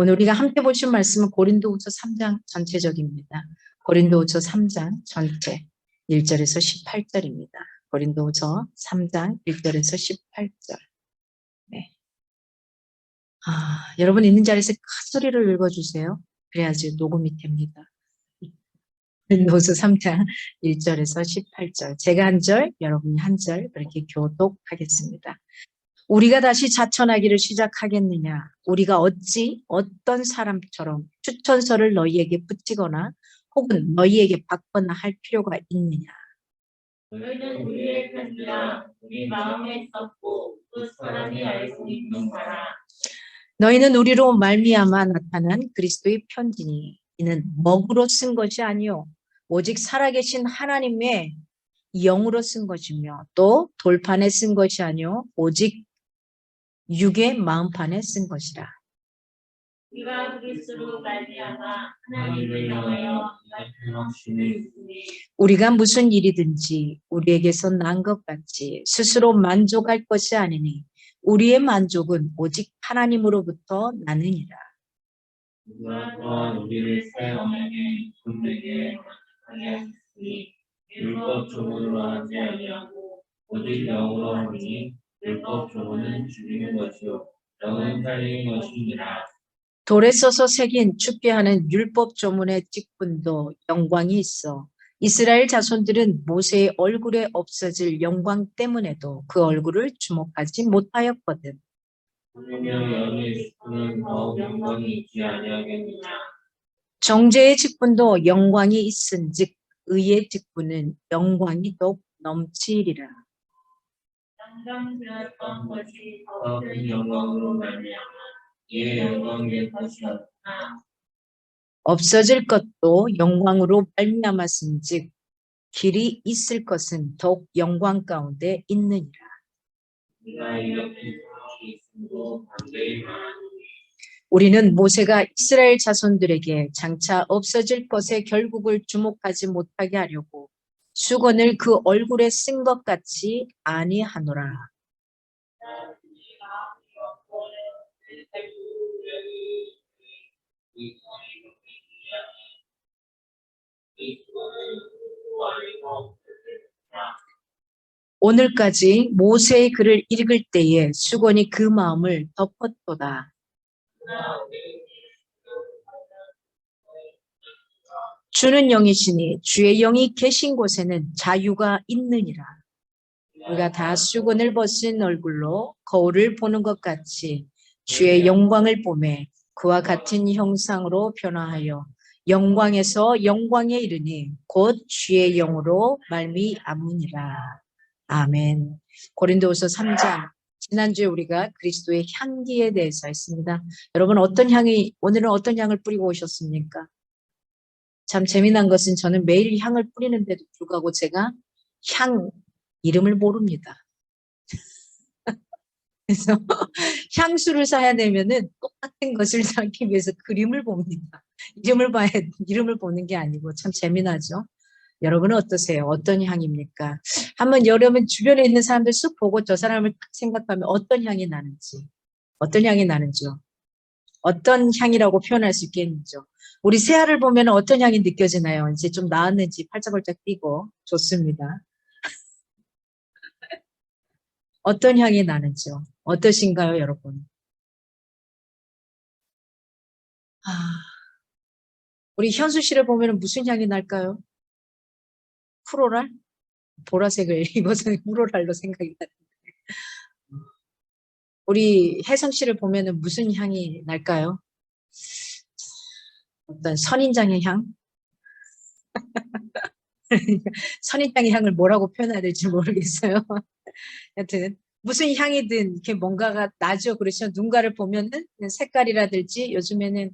오늘 우리가 함께 보실 말씀은 고린도후서 3장 전체적입니다. 고린도후서 3장 전체 1절에서 18절입니다. 고린도후서 3장 1절에서 18절. 네. 여러분 있는 자리에서 큰 소리를 읽어주세요. 그래야지 녹음이 됩니다. 고린도후서 3장 1절에서 18절. 제가 한 절, 여러분이 한 절 그렇게 교독하겠습니다. 우리가 다시 자천하기를 시작하겠느냐? 우리가 어찌 어떤 사람처럼 추천서를 너희에게 붙이거나 혹은 너희에게 받거나 할 필요가 있느냐? 너희는 우리의 편지라 우리 마음에 썼고 그 사람이 알 수 있는 바라. 너희는 우리로 말미암아 나타난 그리스도의 편지니 이는 먹으로 쓴 것이 아니요 오직 살아계신 하나님의 영으로 쓴 것이며 또 돌판에 쓴 것이 아니요 오직 육의 마음판에 쓴 것이라. 우리가 그리스도로 말미암아 하나님을 향하여 같은 확신을 있으니 우리가 무슨 일이든지 우리에게서 난 것 같이 스스로 만족할 것이 아니니 우리의 만족은 오직 하나님으로부터 나느니라. 누가 또한 우리를 새 언약의 분에게 하게 하셨으니 율법 조문으로 하지 아니하고 오직 영으로 하니 율법 조문은 죽이는 것이요 영은 살리는 것이니라. 돌에 써서 새긴 죽게 하는 율법 조문의 직분도 영광이 있어 이스라엘 자손들은 모세의 얼굴에 없어질 영광 때문에도 그 얼굴을 주목하지 못하였거든. 분명 영의 직분은 더욱 영광이 있지 아니하겠느냐. 정죄의 직분도 영광이 있은즉 의의 직분은 영광이 더욱 넘치리라. 당장 되었던 것이 더 큰 영광으로 말미암아 이의 영광의 것이었으나 없어질 것도 영광으로 말미암았은즉 길이 있을 것은 더욱 영광 가운데 있느니라. 우리가 이렇게 생각이 있음도 반대의 말하니 우리는 모세가 이스라엘 자손들에게 장차 없어질 것의 결국을 주목하지 못하게 하려고 수건을 그 얼굴에 쓴 것 같이 아니하노라. 오늘까지 모세의 글을 읽을 때에 수건이 그 마음을 덮었도다. 주는 영이시니 주의 영이 계신 곳에는 자유가 있느니라. 우리가 다 수건을 벗은 얼굴로 거울을 보는 것 같이 주의 영광을 보매 그와 같은 형상으로 변화하여 영광에서 영광에 이르니 곧 주의 영으로 말미암으니라. 아멘. 고린도후서 3장 지난주에 우리가 그리스도의 향기에 대해서 했습니다. 여러분 오늘은 어떤 향을 뿌리고 오셨습니까? 참 재미난 것은 저는 매일 향을 뿌리는데도 불구하고 제가 향 이름을 모릅니다. 그래서 향수를 사야 되면은 똑같은 것을 사기 위해서 그림을 봅니다. 이름을 보는 게 아니고 참 재미나죠. 여러분은 어떠세요? 어떤 향입니까? 한번 여러분 주변에 있는 사람들 쑥 보고 저 사람을 딱 생각하면 어떤 향이 나는지요? 어떤 향이라고 표현할 수 있겠는지요? 우리 새알을 보면 어떤 향이 느껴지나요? 이제 좀 나았는지 팔짝팔짝 뛰고 좋습니다. 어떤 향이 나는지요? 어떠신가요, 여러분? 우리 현수 씨를 보면 무슨 향이 날까요? 프로랄? 보라색을 입어서 프로랄로 생각이 나는데. 우리 혜성 씨를 보면 무슨 향이 날까요? 어떤 선인장의 향? 선인장의 향을 뭐라고 표현해야 될지 모르겠어요. 하여튼 무슨 향이든 이렇게 뭔가가 나죠. 그렇죠. 누군가를 보면은 색깔이라든지 요즘에는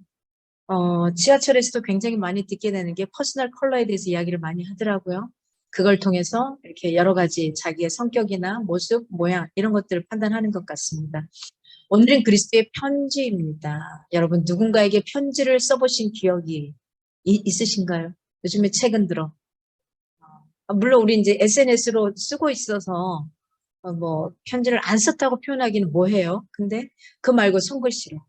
지하철에서도 굉장히 많이 듣게 되는 게 퍼스널 컬러에 대해서 이야기를 많이 하더라고요. 그걸 통해서 이렇게 여러 가지 자기의 성격이나 모습, 모양 이런 것들을 판단하는 것 같습니다. 오늘은 그리스도의 편지입니다. 여러분 누군가에게 편지를 써보신 기억이 있으신가요? 요즘에 최근 들어. 물론 우리 이제 SNS로 쓰고 있어서 뭐 편지를 안 썼다고 표현하기는 뭐해요. 근데 그 말고 손글씨로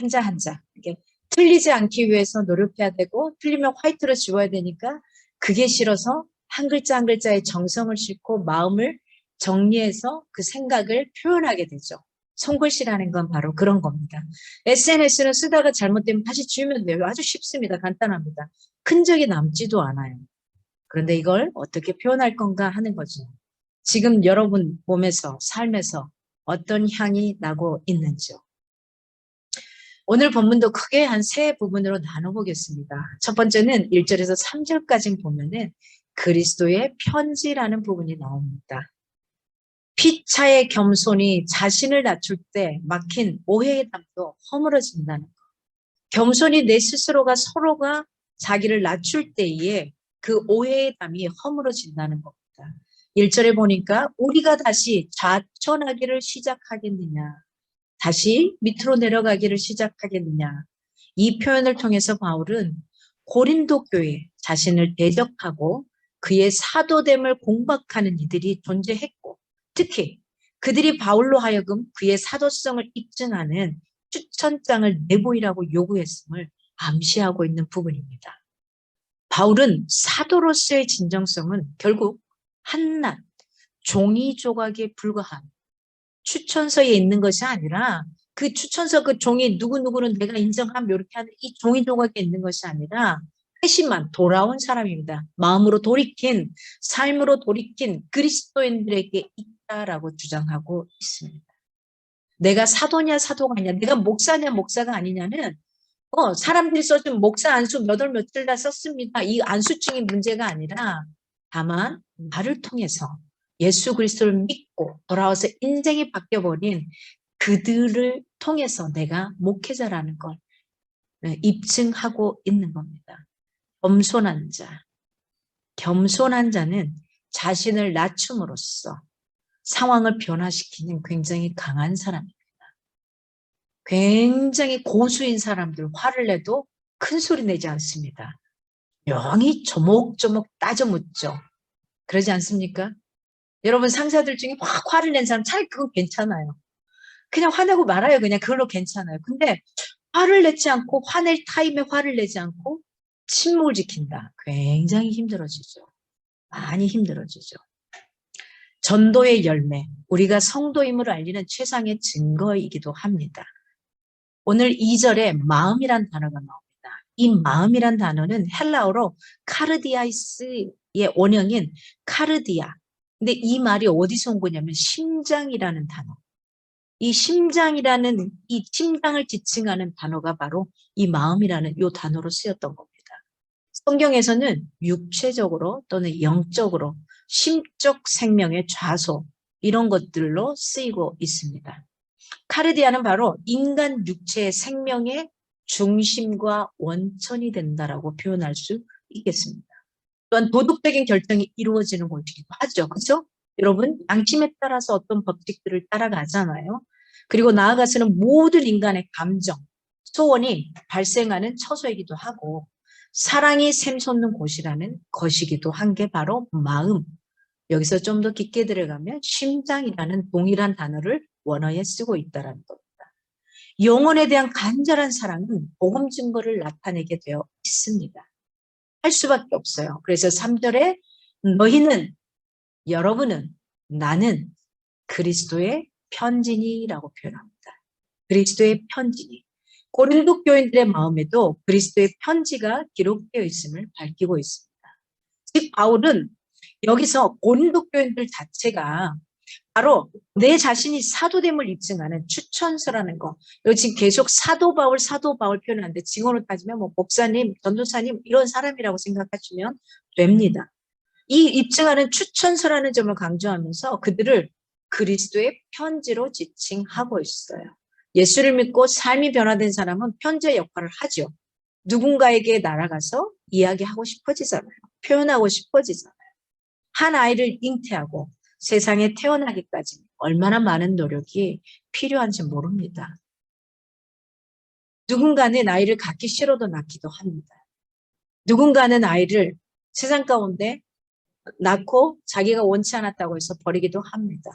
한자 한자 이게 틀리지 않기 위해서 노력해야 되고 틀리면 화이트로 지워야 되니까 그게 싫어서 한 글자 한 글자에 정성을 싣고 마음을 정리해서 그 생각을 표현하게 되죠. 손글씨라는 건 바로 그런 겁니다. SNS는 쓰다가 잘못되면 다시 지우면 돼요. 아주 쉽습니다. 간단합니다. 큰 적이 남지도 않아요. 그런데 이걸 어떻게 표현할 건가 하는 거죠. 지금 여러분 몸에서 삶에서 어떤 향이 나고 있는지요. 오늘 본문도 크게 한 세 부분으로 나눠보겠습니다. 첫 번째는 1절에서 3절까지 보면은 그리스도의 편지라는 부분이 나옵니다. 피차의 겸손이 자신을 낮출 때 막힌 오해의 담도 허물어진다는 것. 겸손히 내 스스로가 서로가 자기를 낮출 때에 그 오해의 담이 허물어진다는 겁니다. 1절에 보니까 우리가 다시 좌천하기를 시작하겠느냐. 다시 밑으로 내려가기를 시작하겠느냐. 이 표현을 통해서 바울은 고린도 교회 자신을 대적하고 그의 사도됨을 공박하는 이들이 존재했고 특히 그들이 바울로 하여금 그의 사도성을 입증하는 추천장을 내보이라고 요구했음을 암시하고 있는 부분입니다. 바울은 사도로서의 진정성은 결국 한낱 종이 조각에 불과한 추천서에 있는 것이 아니라 그 추천서 그 종이 누구누구는 내가 인정함 이렇게 하는 이 종이 조각에 있는 것이 아니라 회심만 돌아온 사람입니다. 마음으로 돌이킨 삶으로 돌이킨 그리스도인들에게 있다라고 주장하고 있습니다. 내가 사도냐 사도가 아니냐 내가 목사냐 목사가 아니냐는 사람들이 써준 목사 안수 몇 월 며칠 다 썼습니다. 이 안수증이 문제가 아니라 다만 나를 통해서 예수 그리스도를 믿고 돌아와서 인생이 바뀌어버린 그들을 통해서 내가 목회자라는 걸 입증하고 있는 겁니다. 겸손한 자는 자신을 낮춤으로써 상황을 변화시키는 굉장히 강한 사람입니다. 굉장히 고수인 사람들 화를 내도 큰 소리 내지 않습니다. 영이 조목조목 따져 묻죠. 그러지 않습니까? 여러분 상사들 중에 막 화를 낸 사람 차라리 그건 괜찮아요. 그냥 화내고 말아요. 그냥 그걸로 괜찮아요. 근데 화를 내지 않고 화낼 타임에 화를 내지 않고 침묵을 지킨다. 굉장히 힘들어지죠. 많이 힘들어지죠. 전도의 열매, 우리가 성도임을 알리는 최상의 증거이기도 합니다. 오늘 2절에 마음이란 단어가 나옵니다. 이 마음이란 단어는 헬라어로 카르디아이스의 원형인 카르디아. 근데 이 말이 어디서 온 거냐면 심장이라는 단어. 이 심장이라는 이 심장을 지칭하는 단어가 바로 이 마음이라는 이 단어로 쓰였던 겁니다. 성경에서는 육체적으로 또는 영적으로 심적 생명의 좌소 이런 것들로 쓰이고 있습니다. 카르디아는 바로 인간 육체의 생명의 중심과 원천이 된다라고 표현할 수 있겠습니다. 또한 도덕적인 결정이 이루어지는 곳이기도 하죠. 그렇죠? 여러분 양심에 따라서 어떤 법칙들을 따라가잖아요. 그리고 나아가서는 모든 인간의 감정, 소원이 발생하는 처소이기도 하고 사랑이 샘솟는 곳이라는 것이기도 한 게 바로 마음. 여기서 좀 더 깊게 들어가면 심장이라는 동일한 단어를 원어에 쓰고 있다는 겁니다. 영혼에 대한 간절한 사랑은 복음 증거를 나타내게 되어 있습니다. 할 수밖에 없어요. 그래서 3절에 너희는, 여러분은, 나는 그리스도의 편지니라고 표현합니다. 그리스도의 편지니. 고린도 교인들의 마음에도 그리스도의 편지가 기록되어 있음을 밝히고 있습니다. 즉 바울은 여기서 고린도 교인들 자체가 바로 내 자신이 사도됨을 입증하는 추천서라는 거. 여기 지금 계속 사도 바울 표현하는데 징언으로 따지면 뭐 목사님, 전도사님 이런 사람이라고 생각하시면 됩니다. 이 입증하는 추천서라는 점을 강조하면서 그들을 그리스도의 편지로 지칭하고 있어요. 예수를 믿고 삶이 변화된 사람은 편지의 역할을 하죠. 누군가에게 날아가서 이야기하고 싶어지잖아요. 표현하고 싶어지잖아요. 한 아이를 잉태하고 세상에 태어나기까지 얼마나 많은 노력이 필요한지 모릅니다. 누군가는 아이를 갖기 싫어도 낳기도 합니다. 누군가는 아이를 세상 가운데 낳고 자기가 원치 않았다고 해서 버리기도 합니다.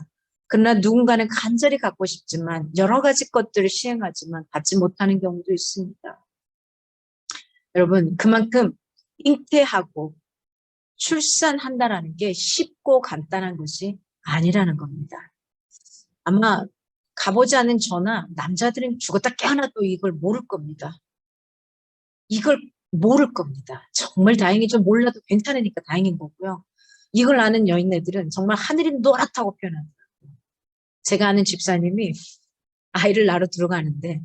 그러나 누군가는 간절히 갖고 싶지만 여러 가지 것들을 시행하지만 받지 못하는 경우도 있습니다. 여러분, 그만큼 잉태하고 출산한다라는 게 쉽고 간단한 것이 아니라는 겁니다. 아마 가보지 않은 저나 남자들은 죽었다 깨어나도 이걸 모를 겁니다. 이걸 모를 겁니다. 정말 다행히 좀 몰라도 괜찮으니까 다행인 거고요. 이걸 아는 여인네들은 정말 하늘이 노랗다고 표현합니다. 제가 아는 집사님이 아이를 낳으러 들어가는데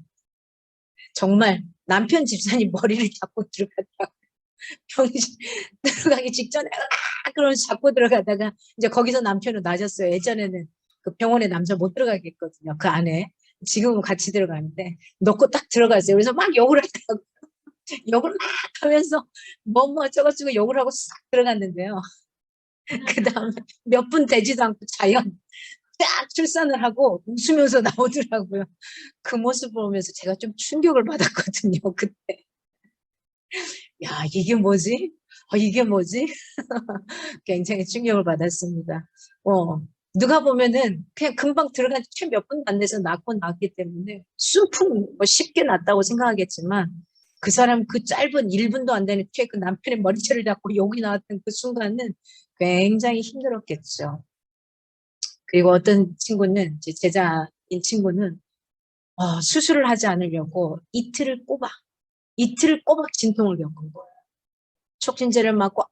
정말 남편 집사님 머리를 잡고 들어갔다고 병실 들어가기 직전에 그러면서 잡고 들어가다가 이제 거기서 남편은 낮았어요. 예전에는 그 병원에 남자 못 들어가게 했거든요. 그 안에. 지금은 같이 들어가는데 넣고 딱 들어갔어요. 그래서 막 욕을 하더라고요. 욕을 막 하면서 뭐 어쩌고저쩌고 욕을 하고 싹 들어갔는데요. 그 다음에 몇 분 되지도 않고 자연 딱 출산을 하고 웃으면서 나오더라고요. 그 모습을 보면서 제가 좀 충격을 받았거든요. 그때. 야, 이게 뭐지? 이게 뭐지? 굉장히 충격을 받았습니다. 누가 보면은 그냥 금방 들어간 지 몇 분도 안 돼서 낳고 나왔기 때문에 순풍 뭐 쉽게 낳았다고 생각하겠지만 그 사람 그 짧은 1분도 안 되는 그 남편의 머리채를 잡고 욕이 나왔던 그 순간은 굉장히 힘들었겠죠. 그리고 어떤 친구는, 제 제자인 친구는 수술을 하지 않으려고 이틀을 꼬박 진통을 겪은 거예요. 촉진제를 맞고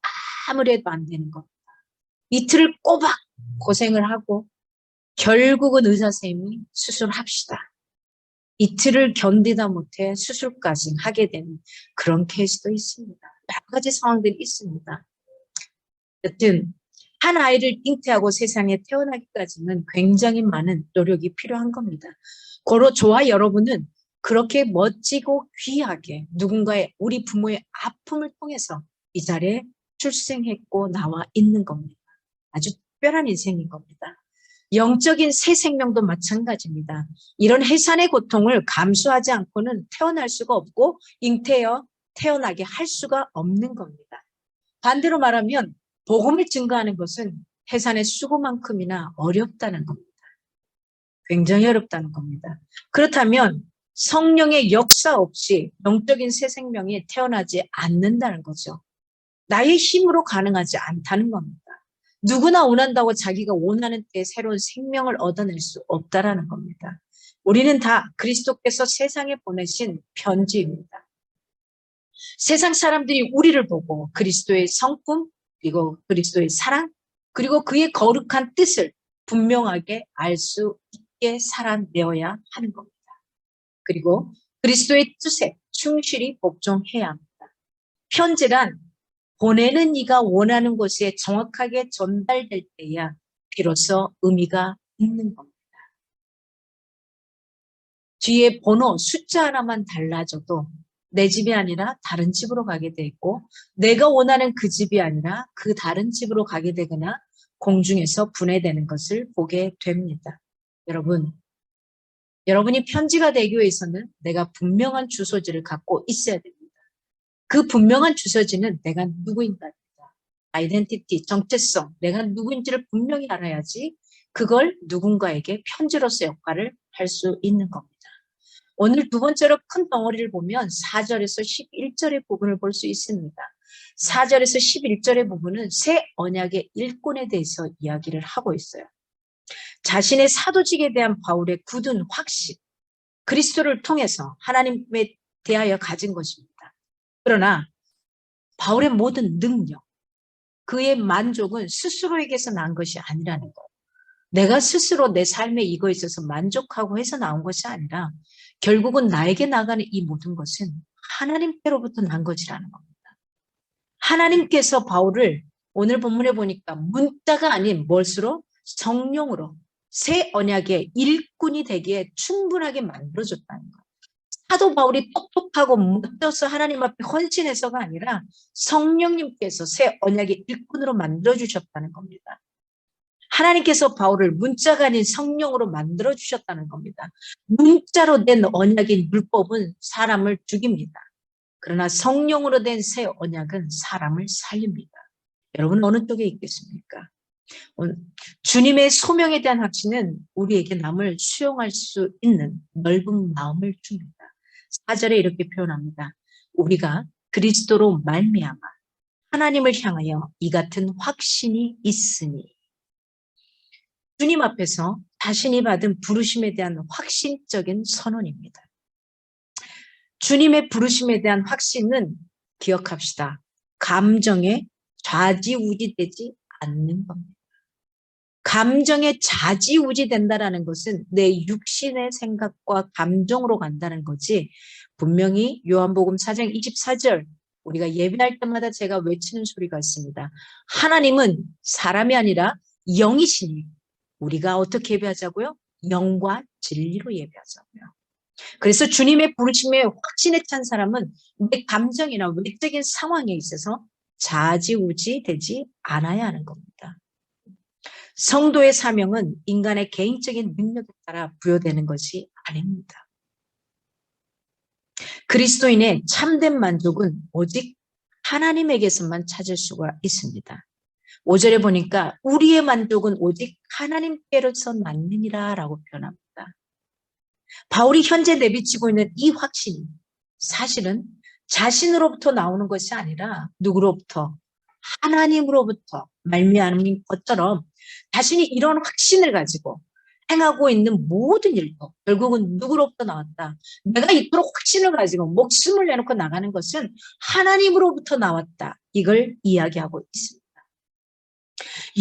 아무리 해도 안 되는 거. 이틀을 꼬박 고생을 하고 결국은 의사 선생님이 수술합시다. 이틀을 견디다 못해 수술까지 하게 되는 그런 케이스도 있습니다. 여러 가지 상황들이 있습니다. 여튼 한 아이를 잉태하고 세상에 태어나기까지는 굉장히 많은 노력이 필요한 겁니다. 고로 저와 여러분은 그렇게 멋지고 귀하게 누군가의 우리 부모의 아픔을 통해서 이 자리에 출생했고 나와 있는 겁니다. 아주 특별한 인생인 겁니다. 영적인 새 생명도 마찬가지입니다. 이런 해산의 고통을 감수하지 않고는 태어날 수가 없고 잉태여 태어나게 할 수가 없는 겁니다. 반대로 말하면 복음을 증거하는 것은 해산의 수고만큼이나 어렵다는 겁니다. 굉장히 어렵다는 겁니다. 그렇다면 성령의 역사 없이 영적인 새 생명이 태어나지 않는다는 거죠. 나의 힘으로 가능하지 않다는 겁니다. 누구나 원한다고 자기가 원하는 때 새로운 생명을 얻어낼 수 없다라는 겁니다. 우리는 다 그리스도께서 세상에 보내신 편지입니다. 세상 사람들이 우리를 보고 그리스도의 성품, 그리고 그리스도의 사랑, 그리고 그의 거룩한 뜻을 분명하게 알 수 있게 살아내어야 하는 겁니다. 그리고 그리스도의 뜻에 충실히 복종해야 합니다. 편지란 보내는 이가 원하는 곳에 정확하게 전달될 때야 비로소 의미가 있는 겁니다. 뒤에 번호, 숫자 하나만 달라져도 내 집이 아니라 다른 집으로 가게 돼 있고 내가 원하는 그 집이 아니라 그 다른 집으로 가게 되거나 공중에서 분해되는 것을 보게 됩니다. 여러분이 편지가 되기 위해서는 내가 분명한 주소지를 갖고 있어야 됩니다. 그 분명한 주소지는 내가 누구인가입니다. 아이덴티티, 정체성, 내가 누구인지를 분명히 알아야지 그걸 누군가에게 편지로서 역할을 할 수 있는 겁니다. 오늘 두 번째로 큰 덩어리를 보면 4절에서 11절의 부분을 볼 수 있습니다. 4절에서 11절의 부분은 새 언약의 일꾼에 대해서 이야기를 하고 있어요. 자신의 사도직에 대한 바울의 굳은 확신, 그리스도를 통해서 하나님에 대하여 가진 것입니다. 그러나 바울의 모든 능력, 그의 만족은 스스로에게서 난 것이 아니라는 것. 내가 스스로 내 삶에 이거에 있어서 만족하고 해서 나온 것이 아니라 결국은 나에게 나가는 이 모든 것은 하나님께로부터 난 것이라는 겁니다. 하나님께서 바울을 오늘 본문에 보니까 문자가 아닌 뭘수로 성령으로 새 언약의 일꾼이 되기에 충분하게 만들어줬다는 거예요. 사도 바울이 똑똑하고 멋져서 하나님 앞에 헌신해서가 아니라 성령님께서 새 언약의 일꾼으로 만들어주셨다는 겁니다. 하나님께서 바울을 문자가 아닌 성령으로 만들어주셨다는 겁니다. 문자로 된 언약인 율법은 사람을 죽입니다. 그러나 성령으로 된 새 언약은 사람을 살립니다. 여러분 어느 쪽에 있겠습니까? 주님의 소명에 대한 확신은 우리에게 남을 수용할 수 있는 넓은 마음을 줍니다. 4절에 이렇게 표현합니다. 우리가 그리스도로 말미암아 하나님을 향하여 이 같은 확신이 있으니. 주님 앞에서 자신이 받은 부르심에 대한 확신적인 선언입니다. 주님의 부르심에 대한 확신은 기억합시다. 감정에 좌지우지되지 않는 겁니다. 감정에 좌지우지된다라는 것은 내 육신의 생각과 감정으로 간다는 거지, 분명히 요한복음 4장 24절 우리가 예배할 때마다 제가 외치는 소리가 있습니다. 하나님은 사람이 아니라 영이시니 우리가 어떻게 예배하자고요? 영과 진리로 예배하자고요. 그래서 주님의 부르심에 확신에 찬 사람은 내 감정이나 외적인 상황에 있어서 좌지우지되지 않아야 하는 겁니다. 성도의 사명은 인간의 개인적인 능력에 따라 부여되는 것이 아닙니다. 그리스도인의 참된 만족은 오직 하나님에게서만 찾을 수가 있습니다. 5절에 보니까 우리의 만족은 오직 하나님께로서 낳느니라 라고 표현합니다. 바울이 현재 내비치고 있는 이 확신이 사실은 자신으로부터 나오는 것이 아니라 누구로부터? 하나님으로부터 말미암은 것처럼 자신이 이런 확신을 가지고 행하고 있는 모든 일도 결국은 누구로부터 나왔다. 내가 이토록 확신을 가지고 목숨을 내놓고 나가는 것은 하나님으로부터 나왔다. 이걸 이야기하고 있습니다.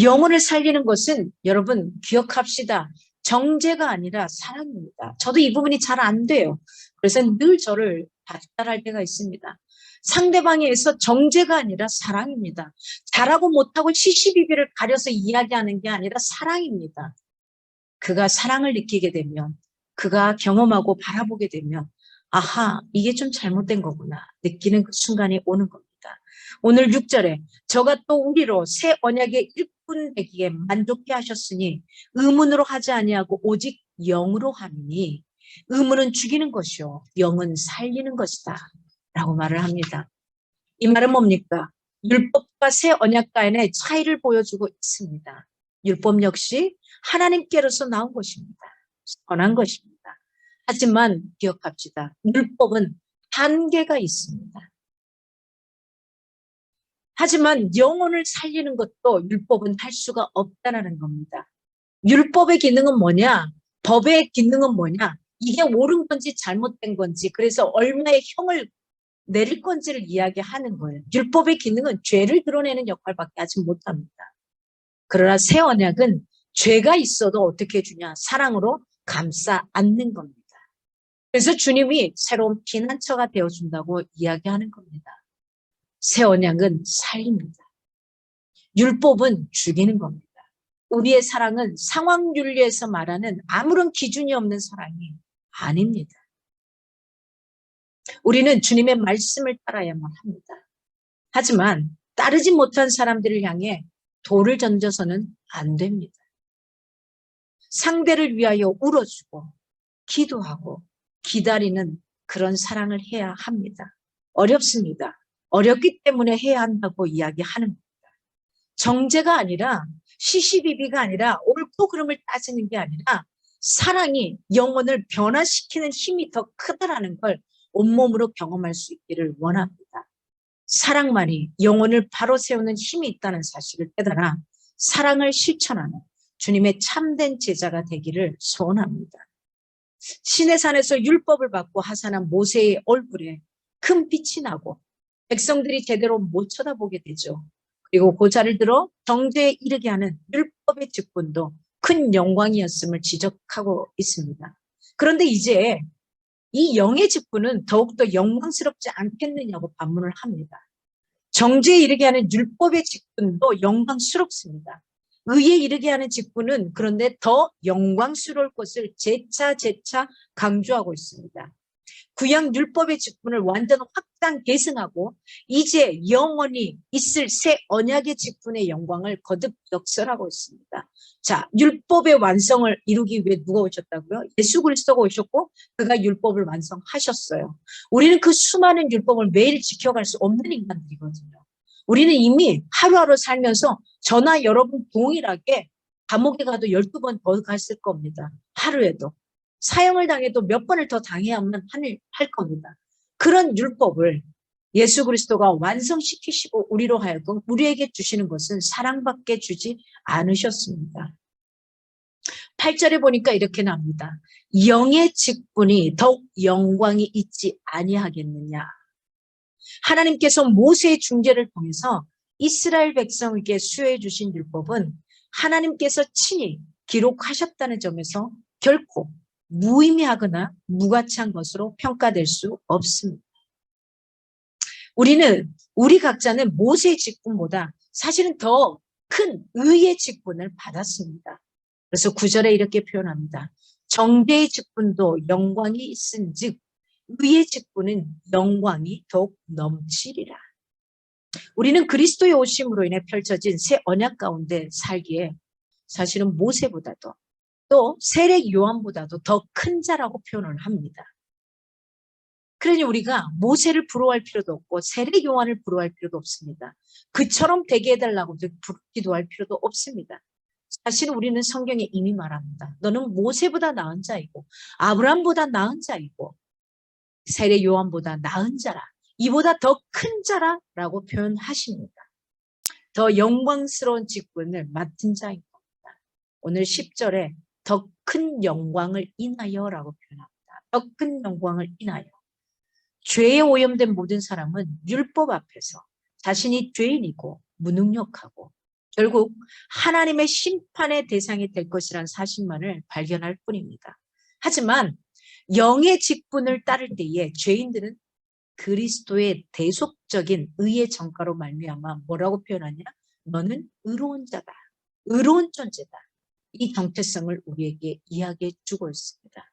영혼을 살리는 것은 여러분 기억합시다. 정죄가 아니라 사랑입니다. 저도 이 부분이 잘 안 돼요. 그래서 늘 저를 다투할 때가 있습니다. 상대방에 의해서 정죄가 아니라 사랑입니다. 잘하고 못하고 시시비비를 가려서 이야기하는 게 아니라 사랑입니다. 그가 사랑을 느끼게 되면, 그가 경험하고 바라보게 되면 아하, 이게 좀 잘못된 거구나 느끼는 그 순간이 오는 겁니다. 오늘 6절에 저가 또 우리로 새 언약의 일꾼 되기에 만족케 하셨으니 의문으로 하지 아니하고 오직 영으로 함이니, 의문은 죽이는 것이요 영은 살리는 것이다 라고 말을 합니다. 이 말은 뭡니까? 율법과 새 언약과의 차이를 보여주고 있습니다. 율법 역시 하나님께로서 나온 것입니다. 선한 것입니다. 하지만 기억합시다. 율법은 한계가 있습니다. 하지만 영혼을 살리는 것도 율법은 할 수가 없다는 겁니다. 율법의 기능은 뭐냐? 법의 기능은 뭐냐? 이게 옳은 건지 잘못된 건지, 그래서 얼마의 형을 내릴 건지를 이야기하는 거예요. 율법의 기능은 죄를 드러내는 역할밖에 하지 못합니다. 그러나 새 언약은 죄가 있어도 어떻게 해주냐? 사랑으로 감싸 안는 겁니다. 그래서 주님이 새로운 피난처가 되어준다고 이야기하는 겁니다. 새 언약은 살립니다. 율법은 죽이는 겁니다. 우리의 사랑은 상황윤리에서 말하는 아무런 기준이 없는 사랑이 아닙니다. 우리는 주님의 말씀을 따라야만 합니다. 하지만 따르지 못한 사람들을 향해 돌을 던져서는 안 됩니다. 상대를 위하여 울어주고 기도하고 기다리는 그런 사랑을 해야 합니다. 어렵습니다. 어렵기 때문에 해야 한다고 이야기하는 겁니다. 정죄가 아니라 시시비비가 아니라 옳고 그름을 따지는 게 아니라 사랑이 영혼을 변화시키는 힘이 더 크다라는 걸 온몸으로 경험할 수 있기를 원합니다. 사랑만이 영혼을 바로 세우는 힘이 있다는 사실을 깨달아 사랑을 실천하는 주님의 참된 제자가 되기를 소원합니다. 시내산에서 율법을 받고 하산한 모세의 얼굴에 큰 빛이 나고 백성들이 제대로 못 쳐다보게 되죠. 그리고 고자를 들어 정죄에 이르게 하는 율법의 직분도 큰 영광이었음을 지적하고 있습니다. 그런데 이제 이 영의 직분은 더욱더 영광스럽지 않겠느냐고 반문을 합니다. 정죄에 이르게 하는 율법의 직분도 영광스럽습니다. 의에 이르게 하는 직분은 그런데 더 영광스러울 것을 재차 강조하고 있습니다. 구약 율법의 직분을 완전 확장 계승하고 이제 영원히 있을 새 언약의 직분의 영광을 거듭 역설하고 있습니다. 자, 율법의 완성을 이루기 위해 누가 오셨다고요? 예수 그리스도가 오셨고 그가 율법을 완성하셨어요. 우리는 그 수많은 율법을 매일 지켜갈 수 없는 인간들이거든요. 우리는 이미 하루하루 살면서 저나 여러분 동일하게 감옥에 가도 12번 더 갔을 겁니다. 하루에도. 사형을 당해도 몇 번을 더 당해야만 할 겁니다. 그런 율법을 예수 그리스도가 완성시키시고 우리로 하여금 우리에게 주시는 것은 사랑밖에 주지 않으셨습니다. 8절에 보니까 이렇게 나옵니다. 영의 직분이 더욱 영광이 있지 아니하겠느냐. 하나님께서 모세의 중재를 통해서 이스라엘 백성에게 수여해 주신 율법은 하나님께서 친히 기록하셨다는 점에서 결코 무의미하거나 무가치한 것으로 평가될 수 없습니다. 우리 각자는 모세의 직분보다 사실은 더 큰 의의 직분을 받았습니다. 그래서 9절에 이렇게 표현합니다. 정죄의 직분도 영광이 있은즉 의의 직분은 영광이 더욱 넘치리라. 우리는 그리스도의 오심으로 인해 펼쳐진 새 언약 가운데 살기에 사실은 모세보다도 또 세례 요한보다도 더 큰 자라고 표현을 합니다. 그러니 우리가 모세를 부러워할 필요도 없고 세례 요한을 부러워할 필요도 없습니다. 그처럼 되게 해달라고 기도할 필요도 없습니다. 사실 우리는 성경에 이미 말합니다. 너는 모세보다 나은 자이고 아브라함보다 나은 자이고 세례 요한보다 나은 자라. 이보다 더 큰 자라라고 표현하십니다. 더 영광스러운 직분을 맡은 자인 겁니다. 오늘 10절에 더 큰 영광을 인하여라고 표현합니다. 더 큰 영광을 인하여. 죄에 오염된 모든 사람은 율법 앞에서 자신이 죄인이고 무능력하고 결국 하나님의 심판의 대상이 될 것이라는 사실만을 발견할 뿐입니다. 하지만 영의 직분을 따를 때에 죄인들은 그리스도의 대속적인 의의 정가로 말미암아 뭐라고 표현하냐? 너는 의로운 자다. 의로운 존재다. 이 정체성을 우리에게 이야기해 주고 있습니다.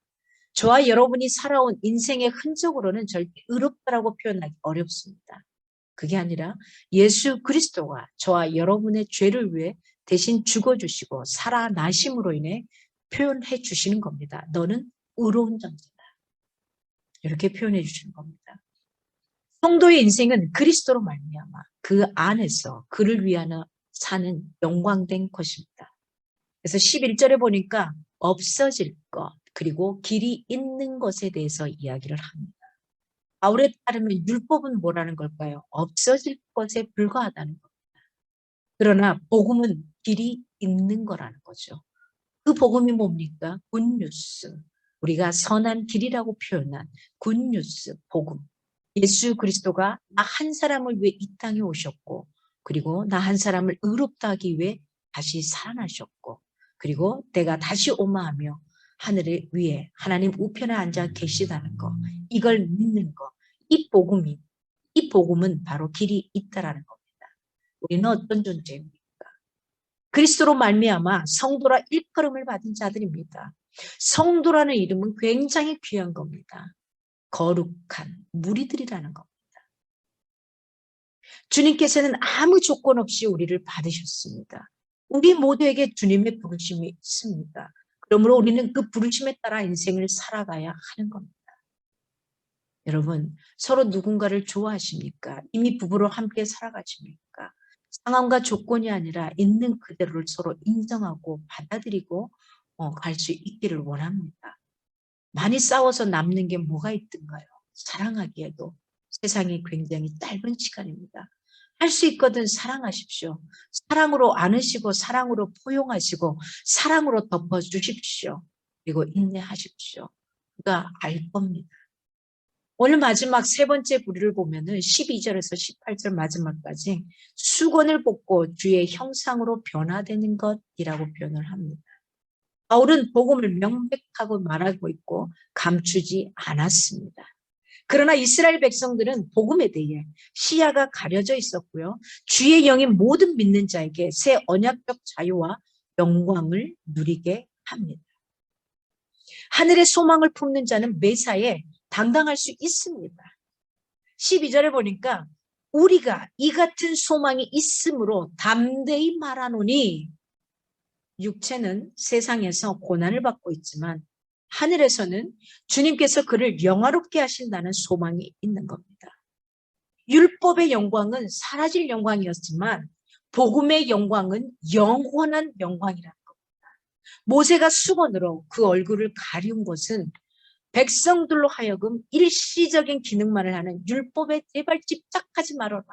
저와 여러분이 살아온 인생의 흔적으로는 절대 의롭다라고 표현하기 어렵습니다. 그게 아니라 예수 그리스도가 저와 여러분의 죄를 위해 대신 죽어주시고 살아나심으로 인해 표현해 주시는 겁니다. 너는 의로운 존재다. 이렇게 표현해 주시는 겁니다. 성도의 인생은 그리스도로 말미암아 그 안에서 그를 위하여 사는 영광된 것입니다. 그래서 11절에 보니까 없어질 것 그리고 길이 있는 것에 대해서 이야기를 합니다. 바울에 따르면 율법은 뭐라는 걸까요? 없어질 것에 불과하다는 겁니다. 그러나 복음은 길이 있는 거라는 거죠. 그 복음이 뭡니까? 굿뉴스. 우리가 선한 길이라고 표현한 굿뉴스, 복음. 예수 그리스도가 나 한 사람을 위해 이 땅에 오셨고 그리고 나 한 사람을 의롭다 하기 위해 다시 살아나셨고 그리고 내가 다시 오마하며 하늘을 위에 하나님 우편에 앉아 계시다는 거 이걸 믿는 거 이 복음은 바로 길이 있다라는 겁니다. 우리는 어떤 존재입니까? 그리스도로 말미암아 성도라 일컬음을 받은 자들입니다. 성도라는 이름은 굉장히 귀한 겁니다. 거룩한 무리들이라는 겁니다. 주님께서는 아무 조건 없이 우리를 받으셨습니다. 우리 모두에게 주님의 부르심이 있습니다. 그러므로 우리는 그 부르심에 따라 인생을 살아가야 하는 겁니다. 여러분, 서로 누군가를 좋아하십니까? 이미 부부로 함께 살아가십니까? 상황과 조건이 아니라 있는 그대로를 서로 인정하고 받아들이고 갈 수 있기를 원합니다. 많이 싸워서 남는 게 뭐가 있던가요? 사랑하기에도 세상이 굉장히 짧은 시간입니다. 할 수 있거든 사랑하십시오. 사랑으로 안으시고 사랑으로 포용하시고 사랑으로 덮어주십시오. 그리고 인내하십시오. 그가 알 겁니다. 오늘 마지막 세 번째 부류를 보면은 12절에서 18절 마지막까지 수건을 벗고 주의 형상으로 변화되는 것이라고 표현을 합니다. 바울은 복음을 명백하고 말하고 있고 감추지 않았습니다. 그러나 이스라엘 백성들은 복음에 대해 시야가 가려져 있었고요. 주의 영이 모든 믿는 자에게 새 언약적 자유와 영광을 누리게 합니다. 하늘의 소망을 품는 자는 매사에 당당할 수 있습니다. 12절에 보니까 우리가 이 같은 소망이 있으므로 담대히 말하노니 육체는 세상에서 고난을 받고 있지만 하늘에서는 주님께서 그를 영화롭게 하신다는 소망이 있는 겁니다. 율법의 영광은 사라질 영광이었지만 복음의 영광은 영원한 영광이라는 겁니다. 모세가 수건으로 그 얼굴을 가리운 것은 백성들로 하여금 일시적인 기능만을 하는 율법에 제발 집착하지 말아라.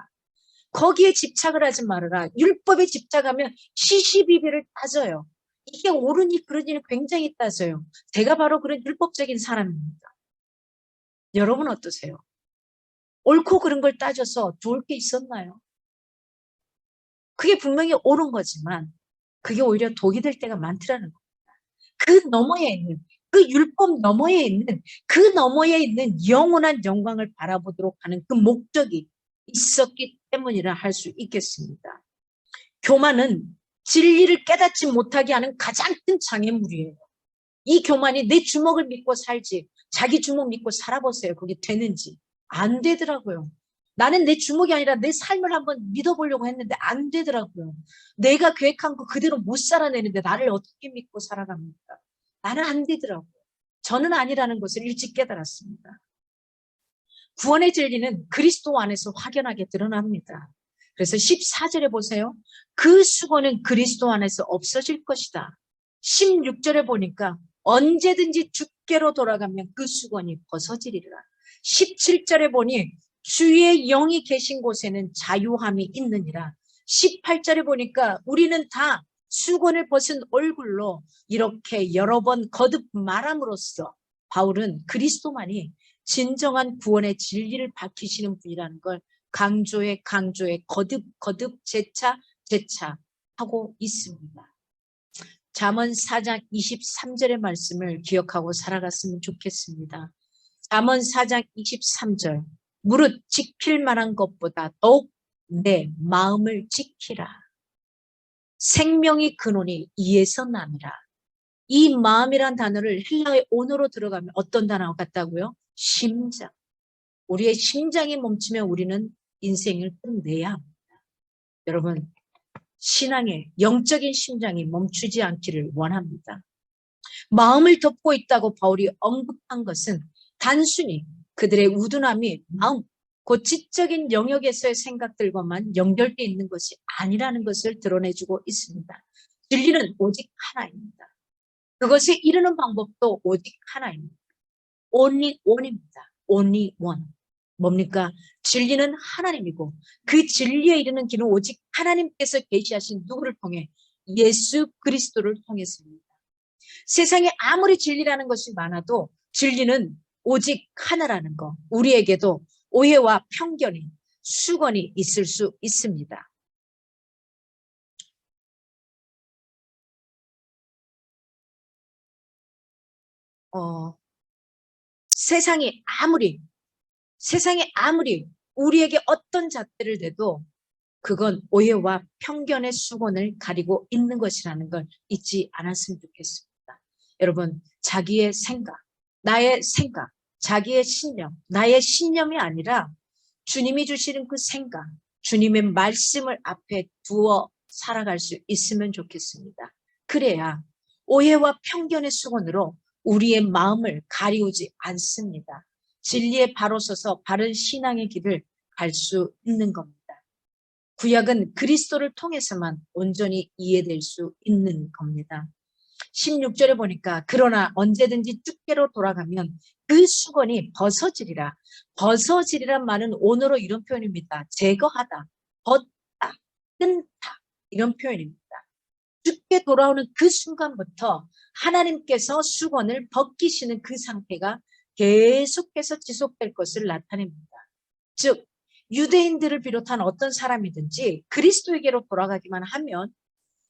거기에 집착을 하지 말아라. 율법에 집착하면 시시비비를 따져요. 이게 옳으니 그러니 굉장히 따져요. 제가 바로 그런 율법적인 사람입니다. 여러분 어떠세요? 옳고 그른 걸 따져서 좋을 게 있었나요? 그게 분명히 옳은 거지만 그게 오히려 독이 될 때가 많더라는 겁니다. 그 너머에 있는, 그 율법 너머에 있는, 그 너머에 있는 영원한 영광을 바라보도록 하는 그 목적이 있었기 때문이라 할 수 있겠습니다. 교만은 진리를 깨닫지 못하게 하는 가장 큰 장애물이에요. 이 교만이 내 주먹을 믿고 살지, 자기 주먹 믿고 살아보세요. 그게 되는지. 안 되더라고요. 나는 내 주먹이 아니라 내 삶을 한번 믿어보려고 했는데 안 되더라고요. 내가 계획한 거 그대로 못 살아내는데 나를 어떻게 믿고 살아갑니까? 나는 안 되더라고요. 저는 아니라는 것을 일찍 깨달았습니다. 구원의 진리는 그리스도 안에서 확연하게 드러납니다. 그래서 14절에 보세요. 그 수고는 그리스도 안에서 없어질 것이다. 16절에 보니까 언제든지 주께로 돌아가면 그 수건이 벗어지리라. 17절에 보니 주의 영이 계신 곳에는 자유함이 있느니라. 18절에 보니까 우리는 다 수건을 벗은 얼굴로 이렇게 여러 번 거듭 말함으로써 바울은 그리스도만이 진정한 구원의 진리를 밝히시는 분이라는 걸 강조에 거듭 재차 하고 있습니다. 잠언 4장 23절의 말씀을 기억하고 살아갔으면 좋겠습니다. 잠언 4장 23절 무릇 지킬 만한 것보다 더욱 내 마음을 지키라. 생명이 근원이 이에서 남이라. 이 마음이란 단어를 헬라의 언어로 들어가면 어떤 단어가 같다고요? 심장. 우리의 심장이 멈추면 우리는 인생을 끝내야 합니다. 여러분, 신앙의 영적인 심장이 멈추지 않기를 원합니다. 마음을 덮고 있다고 바울이 언급한 것은 단순히 그들의 우둔함이 마음, 그 지적인 영역에서의 생각들과만 연결되어 있는 것이 아니라는 것을 드러내주고 있습니다. 진리는 오직 하나입니다. 그것에 이르는 방법도 오직 하나입니다. Only one입니다. Only one. 뭡니까? 진리는 하나님이고 그 진리에 이르는 길은 오직 하나님께서 계시하신 누구를 통해? 예수 그리스도를 통해서입니다. 세상에 아무리 진리라는 것이 많아도 진리는 오직 하나라는 거. 우리에게도 오해와 편견이 수건이 있을 수 있습니다. 세상에 아무리 우리에게 어떤 잣대를 대도 그건 오해와 편견의 수건을 가리고 있는 것이라는 걸 잊지 않았으면 좋겠습니다. 여러분, 자기의 생각, 나의 생각, 자기의 신념, 나의 신념이 아니라 주님이 주시는 그 생각, 주님의 말씀을 앞에 두어 살아갈 수 있으면 좋겠습니다. 그래야 오해와 편견의 수건으로 우리의 마음을 가리우지 않습니다. 진리에 바로 서서 바른 신앙의 길을 갈 수 있는 겁니다. 구약은 그리스도를 통해서만 온전히 이해될 수 있는 겁니다. 16절에 보니까 그러나 언제든지 주께로 돌아가면 그 수건이 벗어지리라. 벗어지리란 말은 언어로 이런 표현입니다. 제거하다, 벗다, 끊다 이런 표현입니다. 주께 돌아오는 그 순간부터 하나님께서 수건을 벗기시는 그 상태가 계속해서 지속될 것을 나타냅니다. 즉 유대인들을 비롯한 어떤 사람이든지 그리스도에게로 돌아가기만 하면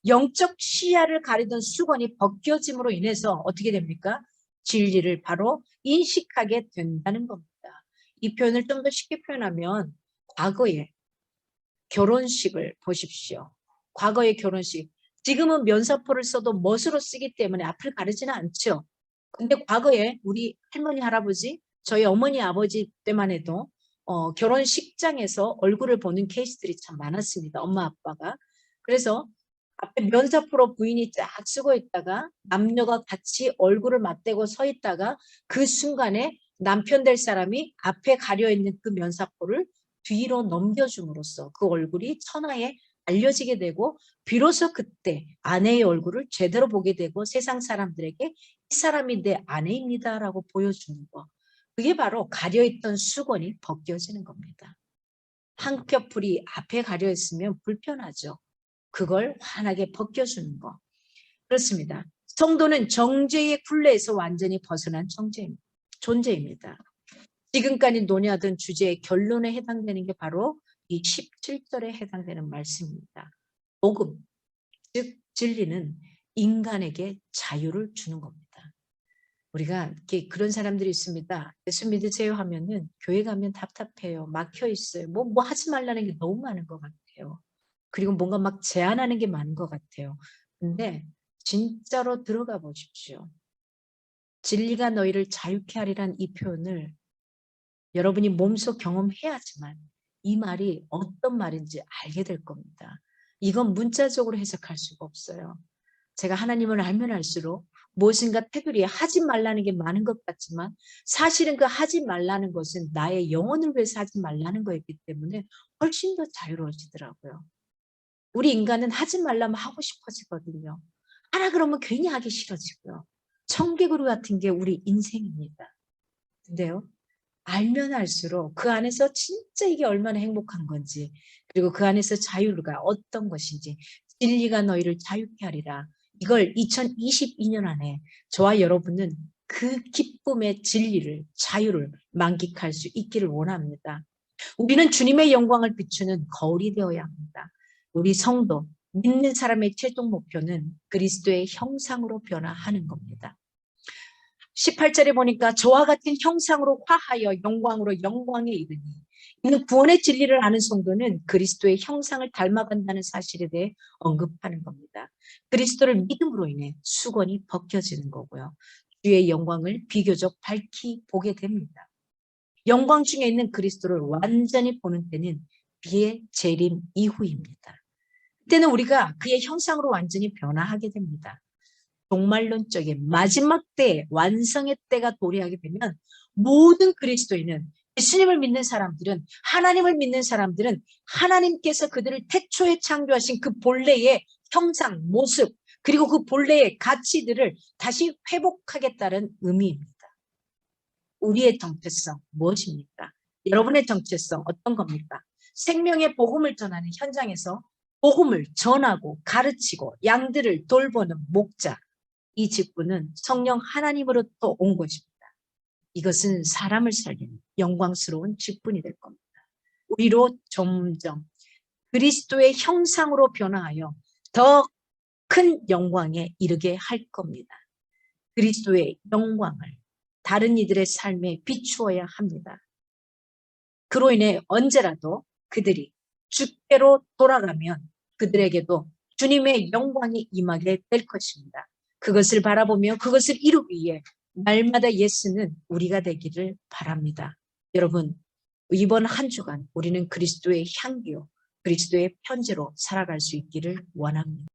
영적 시야를 가리던 수건이 벗겨짐으로 인해서 어떻게 됩니까? 진리를 바로 인식하게 된다는 겁니다. 이 표현을 좀 더 쉽게 표현하면 과거의 결혼식을 보십시오. 과거의 결혼식. 지금은 면사포를 써도 멋으로 쓰기 때문에 앞을 가리지는 않죠. 근데 과거에 우리 할머니, 할아버지, 저희 어머니, 아버지 때만 해도 결혼식장에서 얼굴을 보는 케이스들이 참 많았습니다. 엄마, 아빠가. 그래서 앞에 면사포로 부인이 쫙 쓰고 있다가 남녀가 같이 얼굴을 맞대고 서 있다가 그 순간에 남편 될 사람이 앞에 가려있는 그 면사포를 뒤로 넘겨줌으로써 그 얼굴이 천하에 알려지게 되고 비로소 그때 아내의 얼굴을 제대로 보게 되고 세상 사람들에게 이 사람이 내 아내입니다라고 보여주는 거. 그게 바로 가려있던 수건이 벗겨지는 겁니다. 한꺼풀이 앞에 가려있으면 불편하죠. 그걸 환하게 벗겨주는 거. 그렇습니다. 성도는 정죄의 굴레에서 완전히 벗어난 존재입니다. 지금까지 논의하던 주제의 결론에 해당되는 게 바로 이 17절에 해당되는 말씀입니다. 복음, 즉 진리는 인간에게 자유를 주는 겁니다. 우리가 이렇게 그런 사람들이 있습니다. 예수 믿으세요 하면은 교회 가면 답답해요. 막혀 있어요. 뭐 하지 말라는 게 너무 많은 것 같아요. 그리고 뭔가 막 제안하는 게 많은 것 같아요. 근데 진짜로 들어가 보십시오. 진리가 너희를 자유케 하리란 이 표현을 여러분이 몸소 경험해야지만 이 말이 어떤 말인지 알게 될 겁니다. 이건 문자적으로 해석할 수가 없어요. 제가 하나님을 알면 알수록 무엇인가 테두리에 하지 말라는 게 많은 것 같지만 사실은 그 하지 말라는 것은 나의 영혼을 위해서 하지 말라는 거였기 때문에 훨씬 더 자유로워지더라고요. 우리 인간은 하지 말라면 하고 싶어지거든요. 하라 그러면 괜히 하기 싫어지고요. 청개구리 같은 게 우리 인생입니다. 근데요. 알면 알수록 그 안에서 진짜 이게 얼마나 행복한 건지 그리고 그 안에서 자유가 어떤 것인지 진리가 너희를 자유케 하리라. 이걸 2022년 안에 저와 여러분은 그 기쁨의 진리를 자유를 만끽할 수 있기를 원합니다. 우리는 주님의 영광을 비추는 거울이 되어야 합니다. 우리 성도, 믿는 사람의 최종 목표는 그리스도의 형상으로 변화하는 겁니다. 18절에 보니까 저와 같은 형상으로 화하여 영광으로 영광에 이르니 이는 구원의 진리를 아는 성도는 그리스도의 형상을 닮아간다는 사실에 대해 언급하는 겁니다. 그리스도를 믿음으로 인해 수건이 벗겨지는 거고요. 주의 영광을 비교적 밝히 보게 됩니다. 영광 중에 있는 그리스도를 완전히 보는 때는 비의 재림 이후입니다. 그때는 우리가 그의 형상으로 완전히 변화하게 됩니다. 종말론적인 마지막 때 완성의 때가 도래하게 되면 모든 그리스도인은 예수님을 믿는 사람들은 하나님을 믿는 사람들은 하나님께서 그들을 태초에 창조하신 그 본래의 형상, 모습 그리고 그 본래의 가치들을 다시 회복하겠다는 의미입니다. 우리의 정체성 무엇입니까? 여러분의 정체성 어떤 겁니까? 생명의 복음을 전하는 현장에서 복음을 전하고 가르치고 양들을 돌보는 목자. 이 직분은 성령 하나님으로부터 온 것입니다. 이것은 사람을 살리는 영광스러운 직분이 될 겁니다. 우리로 점점 그리스도의 형상으로 변화하여 더 큰 영광에 이르게 할 겁니다. 그리스도의 영광을 다른 이들의 삶에 비추어야 합니다. 그로 인해 언제라도 그들이 주께로 돌아가면 그들에게도 주님의 영광이 임하게 될 것입니다. 그것을 바라보며 그것을 이루기 위해 날마다 예수는 우리가 되기를 바랍니다. 여러분, 이번 한 주간 우리는 그리스도의 향기요, 그리스도의 편지로 살아갈 수 있기를 원합니다.